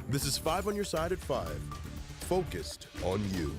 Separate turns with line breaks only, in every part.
This is 5 on your side at 5. Focused on you.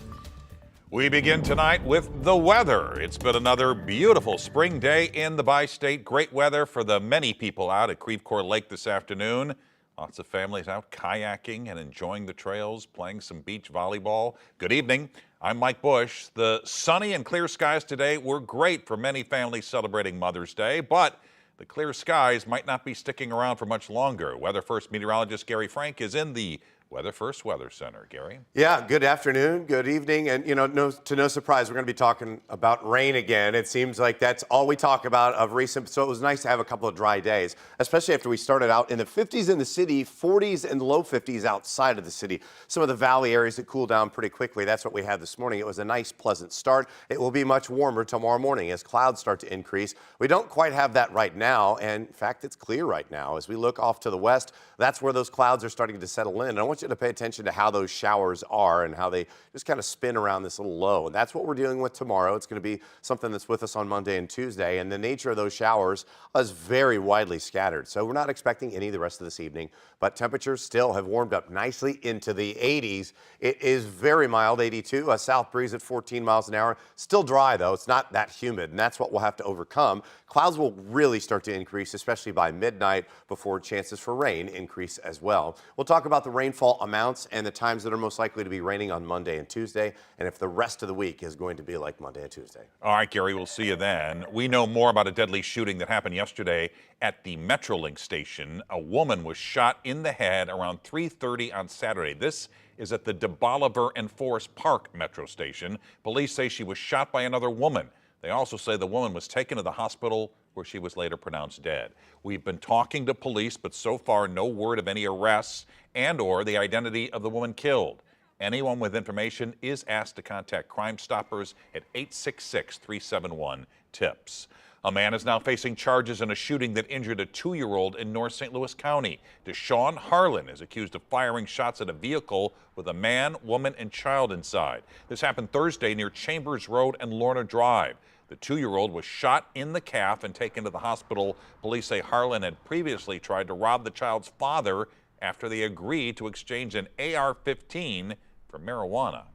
We begin tonight with the weather. It's been another beautiful spring day in the bi-state. Great weather for the many people out at Creve Coeur Lake this afternoon. Lots of families out kayaking and enjoying the trails, playing some beach volleyball. Good evening. I'm Mike Bush. The sunny and clear skies today were great for many families celebrating Mother's Day, but the clear skies might not be sticking around for much longer. Weather First meteorologist Gary Frank is in the Weather First Weather Center. Gary?
Yeah, good afternoon, good evening, and to no surprise, we're going to be talking about rain again. It seems like that's all we talk about of recent, so it was nice to have a couple of dry days, especially after we started out in the 50s in the city, 40s and low 50s outside of the city. Some of the valley areas that cool down pretty quickly. That's what we had this morning. It was a nice, pleasant start. It will be much warmer tomorrow morning as clouds start to increase. We don't quite have that right now, and in fact, it's clear right now. As we look off to the west, that's where those clouds are starting to settle in. And I want you to pay attention to how those showers are and how they just kind of spin around this little low. And that's what we're dealing with tomorrow. It's going to be something that's with us on Monday and Tuesday. And the nature of those showers is very widely scattered. So we're not expecting any the rest of this evening, but temperatures still have warmed up nicely into the 80s. It is very mild, 82, a south breeze at 14 miles an hour. Still dry though. It's not that humid, and that's what we'll have to overcome. Clouds will really start to increase, especially by midnight, before chances for rain increase as well. We'll talk about the rainfall amounts and the times that are most likely to be raining on Monday and Tuesday, and if the rest of the week is going to be like Monday and Tuesday.
All right, Gary, we'll see you then. We know more about a deadly shooting that happened yesterday at the Metrolink station. A woman was shot in the head around 3:30 on Saturday. This is at the DeBolivar and Forest Park Metro station. Police say she was shot by another woman. They also say the woman was taken to the hospital where she was later pronounced dead. We've been talking to police, but so far no word of any arrests and or the identity of the woman killed. Anyone with information is asked to contact Crime Stoppers at 866-371-TIPS. A man is now facing charges in a shooting that injured a 2-year-old in North St. Louis County. Deshaun Harlan is accused of firing shots at a vehicle with a man, woman, and child inside. This happened Thursday near Chambers Road and Lorna Drive. The 2-year-old was shot in the calf and taken to the hospital. Police say Harlan had previously tried to rob the child's father after they agreed to exchange an AR-15 for marijuana.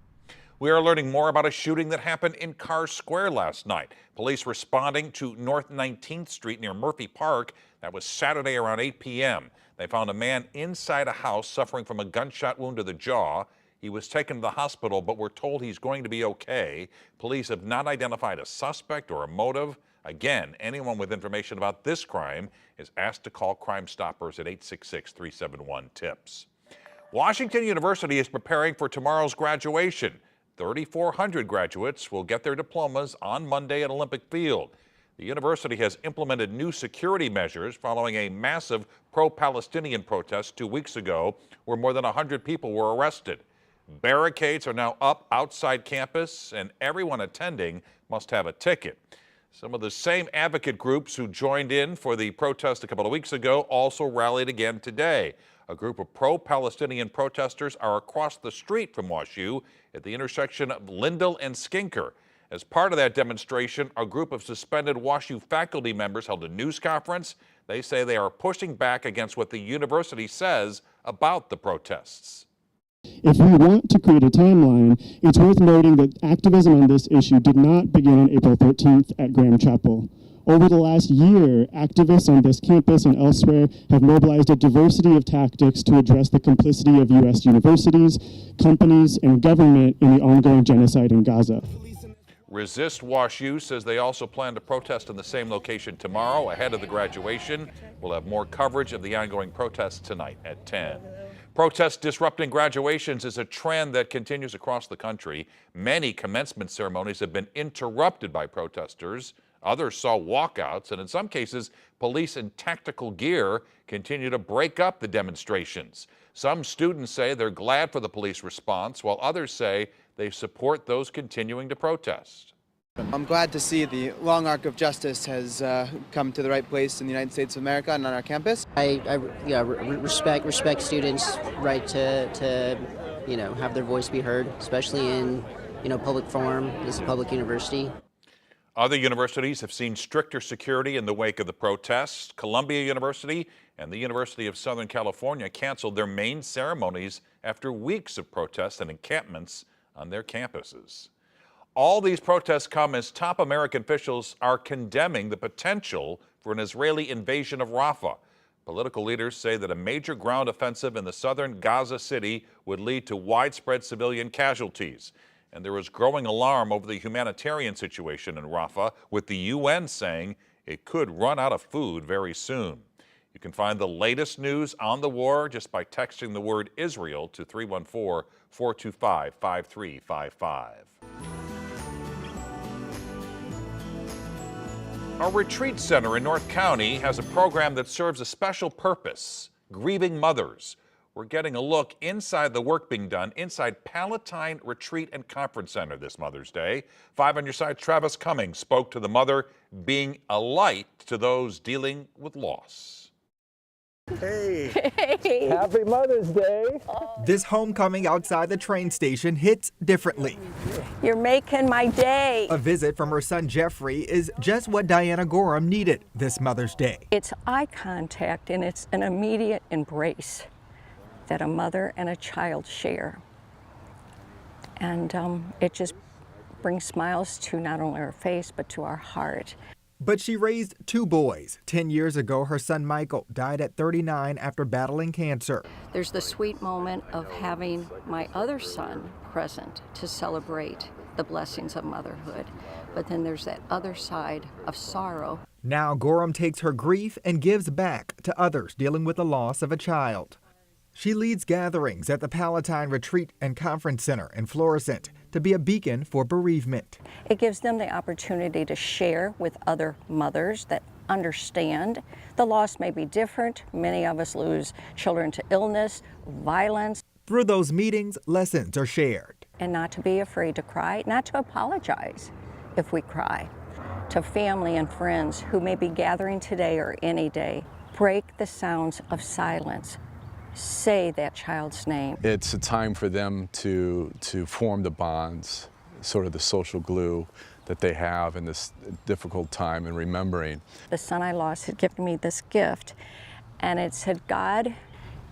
We are learning more about a shooting that happened in Carr Square last night. Police responding to North 19th Street near Murphy Park. That was Saturday around 8 p.m. They found a man inside a house suffering from a gunshot wound to the jaw. He was taken to the hospital, but we're told he's going to be okay. Police have not identified a suspect or a motive. Again, anyone with information about this crime is asked to call Crime Stoppers at 866-371-TIPS. Washington University is preparing for tomorrow's graduation. 3,400 graduates will get their diplomas on Monday at Olympic Field. The university has implemented new security measures following a massive pro-Palestinian protest 2 weeks ago where more than 100 people were arrested. Barricades are now up outside campus, and everyone attending must have a ticket. Some of the same advocate groups who joined in for the protest a couple of weeks ago also rallied again today. A group of pro-Palestinian protesters are across the street from WashU at the intersection of Lindell and Skinker. As part of that demonstration, a group of suspended WashU faculty members held a news conference. They say they are pushing back against what the university says about the protests.
If we want to create a timeline, it's worth noting that activism on this issue did not begin on April 13th at Graham Chapel. Over the last year, activists on this campus and elsewhere have mobilized a diversity of tactics to address the complicity of U.S. universities, companies, and government in the ongoing genocide in Gaza.
Resist WashU says they also plan to protest in the same location tomorrow ahead of the graduation. We'll have more coverage of the ongoing protests tonight at 10. Protests disrupting graduations is a trend that continues across the country. Many commencement ceremonies have been interrupted by protesters. Others saw walkouts, and in some cases, police in tactical gear continue to break up the demonstrations. Some students say they're glad for the police response, while others say they support those continuing to protest.
I'm glad to see the long arc of justice has come to the right place in the United States of America and on our campus.
I respect students' right to have their voice be heard, especially in public forum. This is a public university.
Other universities have seen stricter security in the wake of the protests. Columbia University and the University of Southern California canceled their main ceremonies after weeks of protests and encampments on their campuses. All these protests come as top American officials are condemning the potential for an Israeli invasion of Rafah. Political leaders say that a major ground offensive in the southern Gaza city would lead to widespread civilian casualties. And there is growing alarm over the humanitarian situation in Rafah, with the UN saying it could run out of food very soon. You can find the latest news on the war just by texting the word Israel to 314-425-5355. A retreat center in North County has a program that serves a special purpose: grieving mothers. We're getting a look inside the work being done inside Palatine Retreat and Conference Center this Mother's Day. 5 on your side, Travis Cummings spoke to the mother being a light to those dealing with loss.
Hey. Happy Mother's Day.
This homecoming outside the train station hits differently.
You're making my day.
A visit from her son Jeffrey is just what Diana Gorham needed this Mother's Day.
It's eye contact and it's an immediate embrace that a mother and a child share. And it just brings smiles to not only our face, but to our heart.
But she raised 2 boys. 10 years ago, her son Michael died at 39 after battling cancer.
There's the sweet moment of having my other son present to celebrate the blessings of motherhood. But then there's that other side of sorrow.
Now Gorham takes her grief and gives back to others dealing with the loss of a child. She leads gatherings at the Palatine Retreat and Conference Center in Florissant to be a beacon for bereavement.
It gives them the opportunity to share with other mothers that understand. The loss may be different. Many of us lose children to illness, violence.
Through those meetings, lessons are shared.
And not to be afraid to cry, not to apologize if we cry. To family and friends who may be gathering today or any day, break the sounds of silence. Say that child's name.
It's a time for them to form the bonds, sort of the social glue that they have in this difficult time and remembering.
The son I lost had given me this gift, and it said God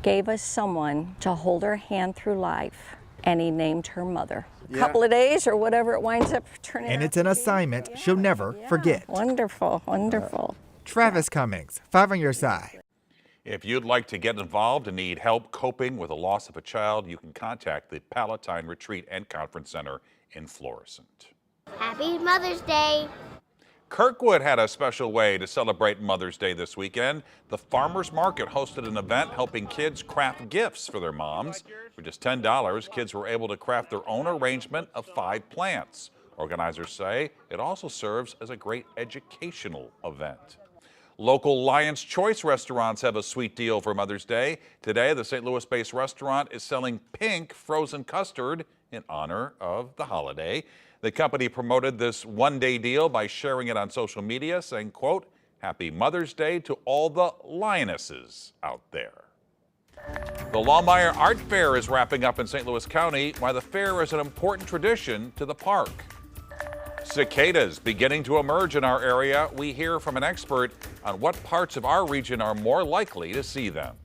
gave us someone to hold her hand through life, and he named her mother. A couple of days or whatever it winds up turning out.
And it's an assignment she'll never forget.
Wonderful, wonderful.
Travis Cummings, 5 on your side.
If you'd like to get involved and need help coping with the loss of a child, you can contact the Palatine Retreat and Conference Center in Florissant.
Happy Mother's Day.
Kirkwood had a special way to celebrate Mother's Day this weekend. The Farmers Market hosted an event helping kids craft gifts for their moms. For just $10, kids were able to craft their own arrangement of 5 plants. Organizers say it also serves as a great educational event. Local Lion's Choice restaurants have a sweet deal for Mother's Day. Today, the St. Louis-based restaurant is selling pink frozen custard in honor of the holiday. The company promoted this one-day deal by sharing it on social media, saying, quote, "Happy Mother's Day to all the lionesses out there." The Lohmeyer Art Fair is wrapping up in St. Louis County, while the fair is an important tradition to the park. Cicadas beginning to emerge in our area. We hear from an expert on what parts of our region are more likely to see them.